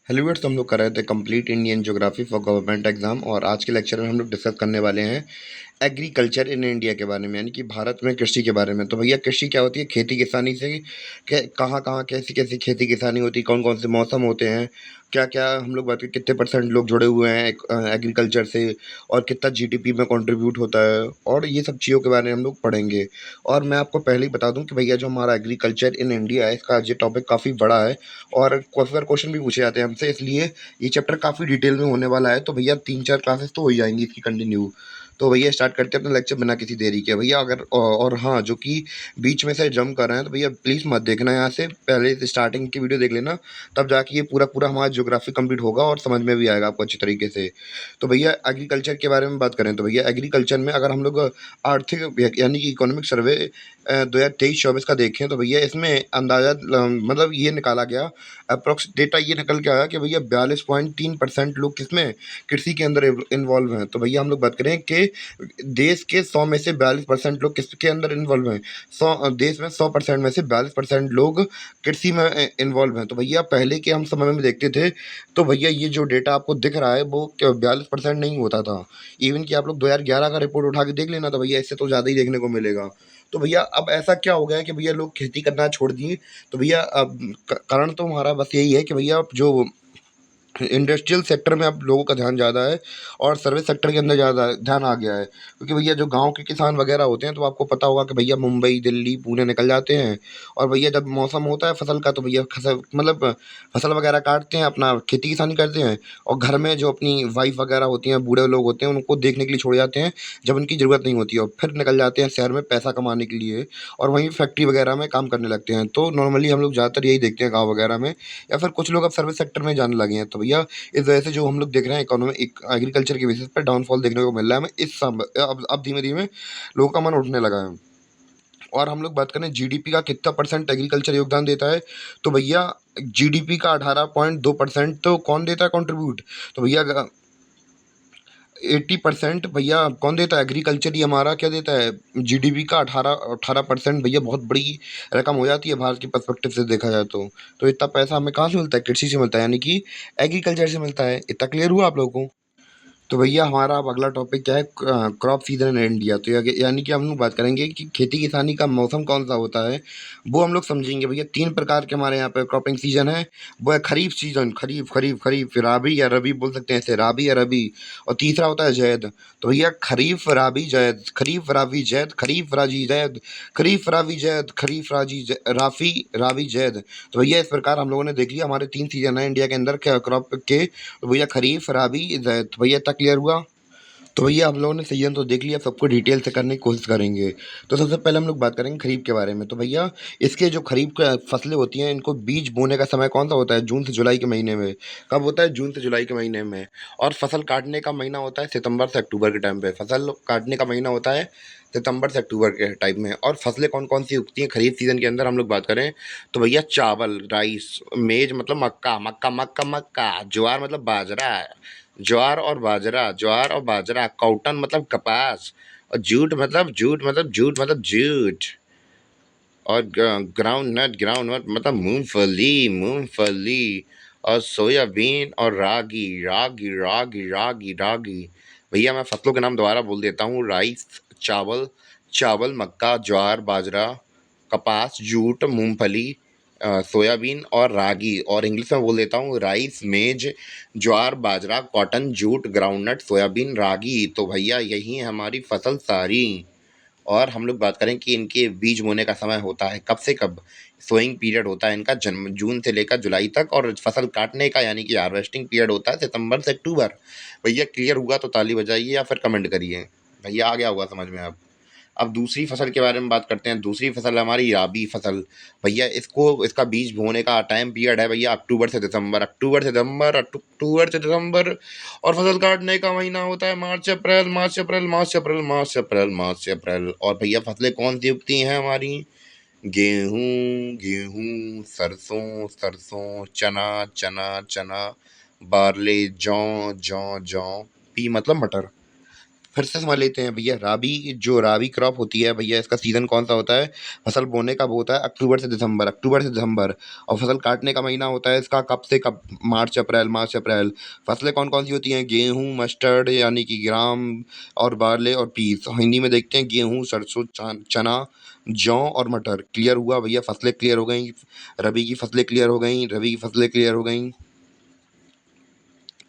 Hello viewers, तो हम लोग कर रहे थे complete Indian geography for government exam. और आज के लेक्चर में हम लोग डिस्कस करने वाले हैं एग्रीकल्चर इन इंडिया के बारे में, यानी कि भारत में कृषि के बारे में। तो भैया, कृषि क्या होती है? खेती किसानी से कहाँ कहाँ कैसी कैसी खेती किसानी होती है, कौन कौन से मौसम होते हैं, क्या क्या हम लोग बात करें, कितने परसेंट लोग जुड़े हुए हैं एग्रीकल्चर से, और कितना जीडीपी में कंट्रीब्यूट होता है, और ये सब चीज़ों के बारे में हम लोग पढ़ेंगे। और मैं आपको पहले ही बता दूं कि भैया, जो हमारा एग्रीकल्चर इन इंडिया है, इसका ये टॉपिक काफ़ी बड़ा है और क्वेश्चन भी पूछे जाते हैं हमसे, इसलिए ये चैप्टर काफ़ी डिटेल में होने वाला है। तो भैया 3-4 क्लासेस तो हो ही जाएंगी इसकी कंटिन्यू। तो भैया स्टार्ट करते हैं अपना लेक्चर बिना किसी देरी के भैया। अगर और हाँ, जो कि बीच में से जंप कर रहे हैं तो भैया प्लीज़ मत देखना, यहाँ से पहले स्टार्टिंग की वीडियो देख लेना, तब जाके ये पूरा पूरा हमारा ज्योग्राफी कंप्लीट होगा और समझ में भी आएगा आपको अच्छी तरीके से। तो भैया एग्रीकल्चर के बारे में बात करें तो भैया, एग्रीकल्चर में अगर हम लोग आर्थिक यानी कि इकोनॉमिक सर्वे 2023-24 का देखें तो भैया इसमें अंदाजा मतलब ये निकाला गया, अप्रोक्स डेटा ये निकल के आया कि भैया 42.3% लोग किसमें, कृषि के अंदर इन्वॉल्व हैं। तो भैया हम लोग बात करें कि देश के 100 में से 42% लोग किसके अंदर इन्वॉल्व हैं। 100 देश में 100% में से 42% लोग कृषि में इन्वॉल्व हैं। तो भैया पहले के हम समय में देखते थे तो भैया ये जो डेटा आपको दिख रहा है वो 42% नहीं होता था। इवन कि आप लोग 2011 का रिपोर्ट उठा के देख लेना, तो भैया इससे तो ज़्यादा ही देखने को मिलेगा। तो भैया अब ऐसा क्या हो गया है कि भैया लोग खेती करना छोड़ दिए। तो भैया अब कारण तो हमारा बस यही है कि भैया जो इंडस्ट्रियल सेक्टर में अब लोगों का ध्यान ज़्यादा है और सर्विस सेक्टर के अंदर ज़्यादा ध्यान आ गया है, क्योंकि भैया जो गांव के किसान वगैरह होते हैं तो आपको पता होगा कि भैया मुंबई दिल्ली पुणे निकल जाते हैं। और भैया जब मौसम होता है फसल का तो भैया फसल मतलब फसल वगैरह काटते हैं, अपना खेती किसानी करते हैं, और घर में जो अपनी वाइफ वगैरह होती हैं, बूढ़े लोग होते हैं, उनको देखने के लिए छोड़ जाते हैं जब उनकी ज़रूरत नहीं होती है, और फिर निकल जाते हैं शहर में पैसा कमाने के लिए, और वहीं फैक्ट्री वगैरह में काम करने लगते हैं। तो नॉर्मली हम लोग ज़्यादातर यही देखते हैं गाँव वगैरह में, या फिर कुछ लोग अब सर्विस सेक्टर में जाने लगे हैं। तो भैया इस वजह से जो हम लोग देख रहे हैं इकोनॉमी एग्रीकल्चर के बेसिस पर डाउनफॉल देखने को मिल रहा है हमें इस अब धीमे धीमे लोगों का मन उठने लगा है। और हम लोग बात करें जीडीपी का कितना परसेंट एग्रीकल्चर योगदान देता है, तो भैया जीडीपी का 18.2% तो कौन देता है कंट्रीब्यूट। तो भैया 80% भैया कौन देता है, एग्रीकल्चर ही हमारा क्या देता है, जीडीपी का 18% भैया बहुत बड़ी रकम हो जाती है भारत के पर्सपेक्टिव से देखा जाए तो इतना पैसा हमें कहाँ से मिलता है, कृषि से मिलता है, यानी कि एग्रीकल्चर से मिलता है। इतना क्लियर हुआ आप लोगों को? तो भैया हमारा अब अगला टॉपिक क्या है, क्रॉप सीजन इन इंडिया। तो यानी कि हम लोग बात करेंगे कि खेती किसानी का मौसम कौन सा होता है, वो हम लोग समझेंगे। भैया 3 प्रकार के हमारे यहाँ पे क्रॉपिंग सीजन है। वो है खरीफ सीजन, खरीफ खरीफ खरीफ, फिर राबी या रबी बोल सकते हैं ऐसे, राबी या रबी, और तीसरा होता है जैद। तो भैया खरीफ राबी जैद, खरीफ राबी जैद, खरीफ राजी जैद, खरीफ राबी जैद, खरीफ राफी राबी जैद। तो भैया इस प्रकार हम लोगों ने देख लिया हमारे 3 सीजन है इंडिया के अंदर क्रॉप के। तो भैया खरीफ राबी जैद, तो भैया इतना क्लियर हुआ? तो भैया हम लोगों ने सीजन तो देख लिया, सबको डिटेल से करने की कोशिश करेंगे। तो सबसे पहले हम लोग बात करेंगे खरीफ के बारे में। तो भैया इसके जो खरीफ का फसलें होती हैं, इनको बीज बोने का समय कौन सा होता है, जून से जुलाई के महीने में। कब होता है? जून से जुलाई के महीने में। और फसल काटने का महीना होता है सितंबर से अक्टूबर के टाइम पे। फसल काटने का महीना होता है सितंबर से अक्टूबर के टाइम में। और फसलें कौन कौन सी उगती हैं खरीफ सीजन के अंदर हम लोग बात करें तो भैया, चावल राइस, मेज मतलब मक्का, मक्का मक्का मक्का, ज्वार मतलब बाजरा, ज्वार और बाजरा, कॉटन मतलब कपास, और जूट मतलब जूट, और ग्राउंड नट मतलब मूंगफली मूंगफली, और सोयाबीन और रागी। भैया मैं फसलों के नाम दोबारा बोल देता हूँ, राइस चावल, मक्का, ज्वार बाजरा, कपास, जूट, मूंगफली, सोयाबीन और रागी। और इंग्लिश में बोल देता हूँ, राइस, मेज, ज्वार बाजरा, कॉटन, जूट, ग्राउंडनट, सोयाबीन, रागी। तो भैया यही है हमारी फसल सारी। और हम लोग बात करें कि इनके बीज बोने का समय होता है कब से कब, सोइंग पीरियड होता है इनका जन्म जून से लेकर जुलाई तक, और फसल काटने का यानी कि हार्वेस्टिंग पीरियड होता है सितंबर से अक्टूबर। भैया क्लियर हुआ तो ताली बजाइए या फिर कमेंट करिए। भैया आ गया होगा समझ में अब दूसरी फसल के बारे में बात करते हैं। दूसरी फसल है हमारी राबी फसल। भैया इसका बीज बोने का टाइम पीरियड है भैया अक्टूबर से दिसंबर, और फसल काटने का महीना होता है मार्च अप्रैल। और भैया फसलें कौन सी उगती हैं हमारी, गेहूँ गेहूँ, सरसों सरसों, चना चना चना, बारले, जौ जौ जौ, पी मतलब मटर। फिर से समझ लेते हैं भैया। राबी क्रॉप होती है भैया, इसका सीज़न कौन-सा होता है? फसल बोने का वो होता है अक्टूबर से दिसंबर। और फसल काटने का महीना होता है इसका कब से कब? मार्च अप्रैल। फसलें कौन-कौन सी होती हैं? गेहूँ, मस्टर्ड यानी कि ग्राम और बारले और पीस। हिंदी में देखते हैं गेहूँ, सरसों, चना, जौ और मटर। क्लियर हुआ भैया? फसलें क्लियर हो गईं, रबी की फसलें क्लियर हो गईं।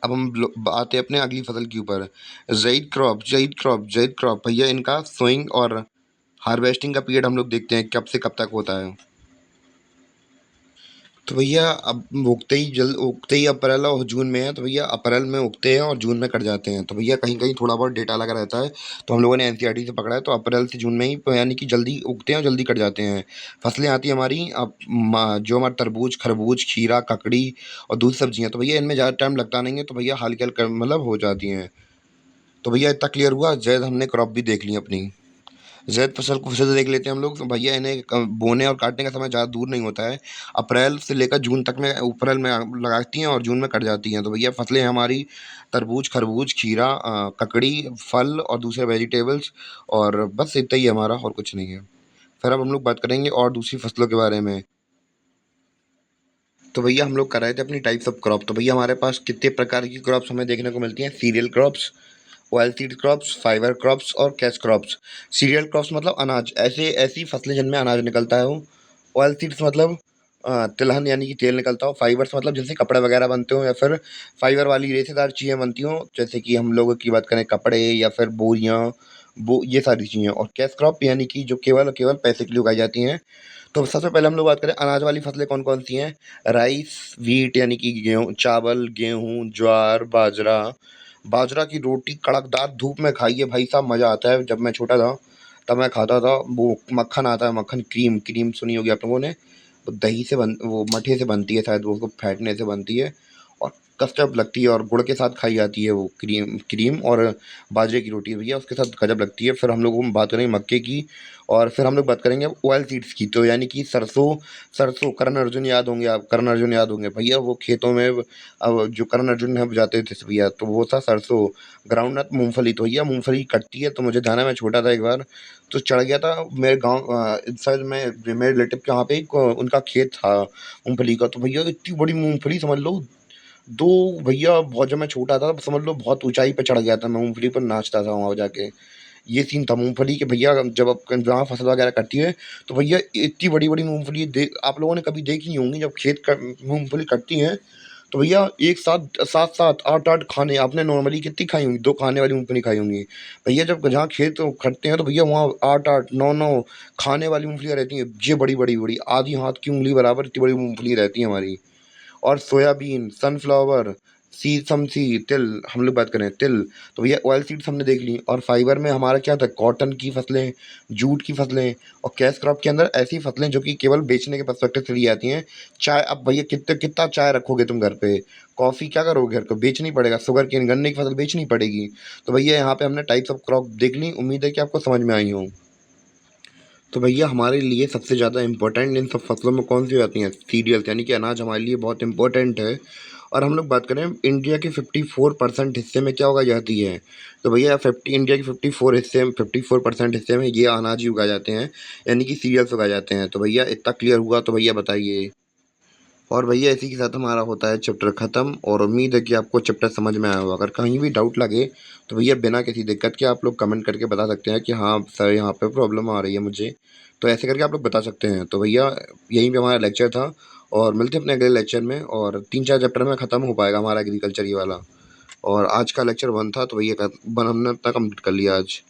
अब हम आते हैं अपने अगली फसल के ऊपर। ज़ैद क्रॉप भैया, इनका सोइंग और हार्वेस्टिंग का पीरियड हम लोग देखते हैं कब से कब तक होता है। तो भैया अब उगते ही अप्रैल और जून में है, तो भैया अप्रैल में उगते हैं और जून में कट जाते हैं। तो भैया कहीं कहीं थोड़ा बहुत डेटा लगा रहता है, तो हम लोगों ने एनसीईआरटी से पकड़ा है। तो अप्रैल से जून में ही यानी कि जल्दी उगते हैं और जल्दी कट जाते हैं। फसलें आती हैं हमारी अब जो हमारा तरबूज, खरबूज, खीरा, ककड़ी और दूसरी सब्जियां। तो भैया इनमें ज़्यादा टाइम लगता नहीं है, तो भैया हल्के हल्के मतलब हो जाती हैं। तो भैया इतना क्लियर हुआ। जैद हमने क्रॉप भी देख ली अपनी। ज़ैद फसल को फिर से देख लेते हैं हम लोग। तो भैया इन्हें बोने और काटने का समय ज़्यादा दूर नहीं होता है। अप्रैल से लेकर जून तक में, अप्रैल में लगाती हैं और जून में कट जाती हैं। तो भैया फसलें हमारी तरबूज, खरबूज, खीरा, ककड़ी, फल और दूसरे वेजिटेबल्स। और बस इतना ही है हमारा, और कुछ नहीं है। फिर अब हम लोग बात करेंगे और दूसरी फसलों के बारे में। तो भैया हम लोग कर रहे थे अपनी टाइप्स ऑफ क्रॉप। तो भैया हमारे पास कितने प्रकार की क्रॉप्स हमें देखने को मिलती हैं? Cereal crops, oil seed crops, fibre crops और कैश क्रॉप्स। सीरियल क्रॉप्स मतलब अनाज, ऐसे ऐसी फसलें जिनमें अनाज निकलता है हो। ऑयल सीड्स मतलब तिलहन यानी कि तेल निकलता हो। फाइबर्स मतलब जैसे कपड़े वगैरह बनते हो, या फिर फाइबर वाली रेशेदार चीज़ें बनती हो, जैसे कि हम लोगों की बात करें कपड़े या फिर बोरियां, वो ये सारी चीज़ें। और कैश क्रॉप यानी कि जो केवल और केवल पैसे के लिए उगाई जाती हैं। तो सबसे पहले हम लोग बात करें अनाज वाली फसलें कौन कौन सी हैं। राइस, वीट यानी कि गेहूँ, चावल, गेहूँ, ज्वार, बाजरा। बाजरा की रोटी कड़कदार धूप में खाइए भाई साहब, मज़ा आता है। जब मैं छोटा था तब मैं खाता था। वो मक्खन आता है, मक्खन, क्रीम क्रीम सुनी होगी आप लोगों ने। वो दही से बन वो मठे से बनती है शायद, वो उसको फेंटने से बनती है और कष्टब लगती है। और गुड़ के साथ खाई जाती है वो क्रीम क्रीम और बाजरे की रोटी भैया उसके साथ गजब लगती है। फिर हम लोग बात करेंगे मक्के की। और फिर हम लोग बात करेंगे ऑयल सीड्स की, तो यानी कि सरसों। सरसों, करण अर्जुन याद होंगे आप, करण अर्जुन याद होंगे भैया। वो खेतों में अब जो करण अर्जुन है जाते थे भैया, तो वो था सरसों। ग्राउंडनट मूंगफली, तो भैया मूंगफली कटती है। तो मुझे ध्यान है, मैं छोटा था एक बार, तो चढ़ गया था मेरे गाँव, शायद मैं मेरे रिलेटिव के यहाँ पे एक उनका खेत था मूंगफली का। तो भैया इतनी बड़ी मूंगफली समझ लो, दो भैया, बहुत, जब मैं छोटा था समझ लो बहुत ऊंचाई पे चढ़ गया था मैं, मूंगफली पर नाचता था वहाँ जाके। ये सीन था मूंगफली के भैया। जब आप जहाँ फसल वगैरह कटती है, तो भैया इतनी बड़ी बड़ी मूंगफली आप लोगों ने कभी देखी नहीं होंगी। जब खेत का मूंगफली कटती है, तो भैया एक साथ सात सात आठ आठ खाने, आपने नॉर्मली कितनी खाई होंगी? दो खाने वाली मूंगफली खाई होंगी भैया। जब जहाँ खेत कटते हैं, तो भैया वहाँ आठ आठ नौ नौ खाने वाली मूंगफलियाँ रहती हैं। ये बड़ी बड़ी बड़ी, आधी हाथ की उंगली बराबर इतनी बड़ी मूंगफली रहती है हमारी। और सोयाबीन, सनफ्लावर, सीसम तिल, हम लोग बात करें तिल, तो भैया ऑयल सीड्स हमने देख ली। और फाइबर में हमारा क्या था? कॉटन की फसलें, जूट की फसलें। और कैश क्रॉप के अंदर ऐसी फसलें जो कि केवल बेचने के पर्सपेक्टिव से ली जाती हैं। चाय, अब भैया कितने कितना चाय रखोगे तुम घर पे? कॉफ़ी क्या करोगे? घर को बेचनी पड़ेगा। शुगर केन, गन्ने की फसल बेचनी पड़ेगी। तो भैया यहाँ पे हमने टाइप्स ऑफ क्रॉप देख ली। उम्मीद है कि आपको समझ में आई हो। तो भैया हमारे लिए सबसे ज़्यादा इम्पोर्टेंट इन सब फसलों में कौन सी आती हैं? सीरियल्स यानी कि अनाज हमारे लिए बहुत इंपॉर्टेंट है। और हम लोग बात करें इंडिया के 54% हिस्से में क्या उगाई जाती है? तो भैया इंडिया के 54% हिस्से में ये अनाज ही उगाए जाते हैं, यानी कि सीरियल्स उगाए जाते हैं। तो भैया इतना क्लियर हुआ, तो भैया बताइए। और भैया इसी के साथ हमारा होता है चैप्टर ख़त्म। और उम्मीद है कि आपको चैप्टर समझ में आया होगा। अगर कहीं भी डाउट लगे, तो भैया बिना किसी दिक्कत के आप लोग कमेंट करके बता सकते हैं कि हाँ सर, यहाँ पे प्रॉब्लम आ रही है मुझे। तो ऐसे करके आप लोग बता सकते हैं। तो भैया यहीं पे हमारा लेक्चर था, और मिलते हैं अपने अगले लेक्चर में। और 3-4 चैप्टर में ख़त्म हो पाएगा हमारा एग्रीकल्चर ये वाला। और आज का लेक्चर 1 था, तो भैया हमने अपना कंप्लीट कर लिया आज।